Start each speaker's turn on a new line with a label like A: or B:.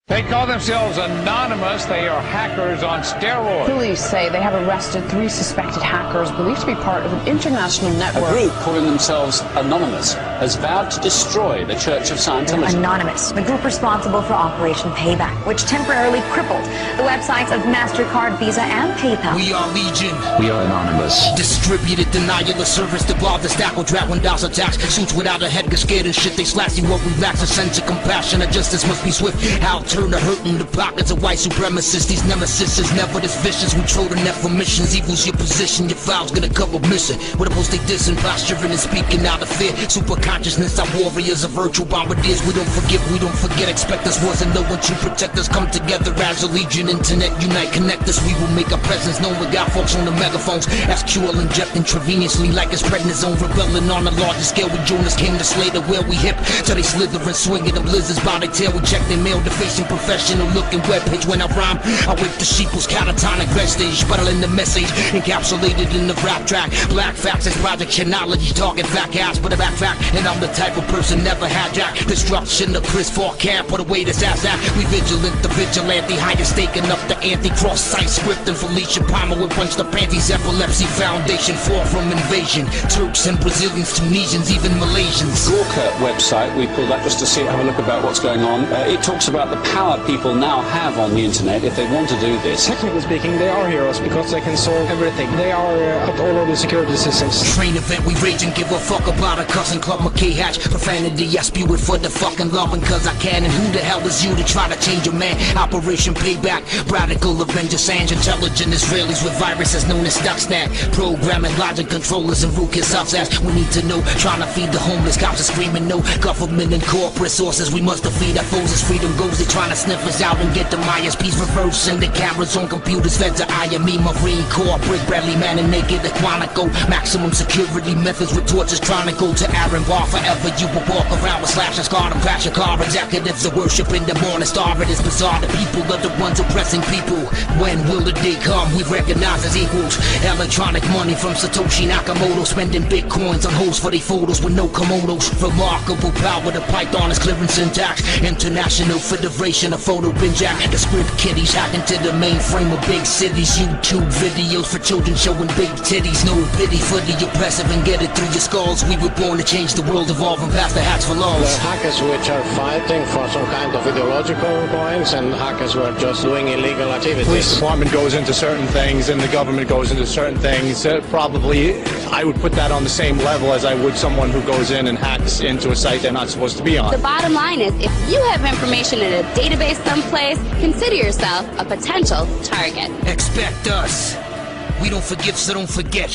A: They call themselves Anonymous. They are hackers on steroids.
B: Police say they have arrested 3 suspected hackers believed to be part of an international network.
C: A group calling themselves Anonymous has vowed to destroy the Church of Scientology.
D: Anonymous, the group responsible for Operation Payback, which temporarily crippled the websites of MasterCard, Visa, and PayPal.
E: We are Legion.
F: We are Anonymous.
E: Distributed denial of service, devolved the stack will drag when DOS attacks. Suits without a head get scared and shit. They slash you what we lack. A sense of compassion and justice must be swift. How turn to hurt in the pockets of white supremacists. These nemesis is never this vicious. We troll the net for missions. Evil's your position. Your file's gonna come up missing. With a post they dissing, posturing and speaking out of fear. Super consciousness, our warriors are virtual bombardiers. We don't forgive, we don't forget. Expect us wars and no one to protect us. Come together as a legion. Internet unite, connect us. We will make our presence known. We got folks on the megaphones. SQL injecting intravenously like it's prednisone. Rebelling on a larger scale. We Jonas came to slay the where we hip. So they slither and swing at them lizards by their tail. We check their mail, defacing professional looking webpage. When I rhyme, I wake the sheeples catatonic vestige. Battling the message, encapsulated in the rap track. Black facts is project knowledge. Talking fat ass, but a back fact. And I'm the type of person never hijack. Destruction, the Chris Ford camp. Put away this ass act. We vigilant, the vigilante. Higher staking up the anti-cross site script. And Felicia Palmer will punch the panties. Epilepsy foundation, far from invasion. Turks and Brazilians, Tunisians, even Malaysians.
C: Gawker website, we pulled that just to have a look about what's going on. It talks about the power people now have on the internet if they want to do this.
G: Technically speaking, they are heroes because they can solve everything. They are at all of the security systems.
E: Train event, we rage and give a fuck about a cousin Club McKay hatch. Profanity, I spew it for the fucking loving cause I can. And who the hell is you to try to change a man? Operation Payback, radical Avenger, Sanj, intelligent Israelis with viruses known as Stuxnet. Programming logic controllers and rookies subsets. We need to know, trying to feed the homeless. Cops are screaming no, government and corporate sources. We must defeat our foes as freedom goes. They trying to sniff us out and get the ISPs reversing the cameras on computers. Feds are eyeing me, Marine Corps, Brick Bradley, man and naked, the Quantico. Maximum security methods with torches trying to go to Aaron Bar forever. You will walk around with slashes, guard and crash your car. Executives are worshiping the morning star. It is bizarre. The people are the ones oppressing people. When will the day come? We recognize as equals. Electronic money from Satoshi Nakamoto. Spending bitcoins on hoes for their photos with no komodos. Remarkable power, the Python is clearing syntax. International Federation of Photo Bin Jack. The script kiddies hack into the mainframe of big cities. YouTube videos for children showing big titties. No pity for the oppressive and get it through your skulls. We were born to change the world, evolving past the hacks for laws.
H: The hackers which are fighting for some kind of ideological points and hackers who are just doing illegal activities.
G: Police department goes into certain things and the government goes into certain things. Probably I would put that on the same level as I would someone who goes in and hacks into a site they're not supposed to be on.
I: The bottom line is, if you have information in a database someplace, consider yourself a potential target.
E: Expect us. We don't forgive, so don't forget.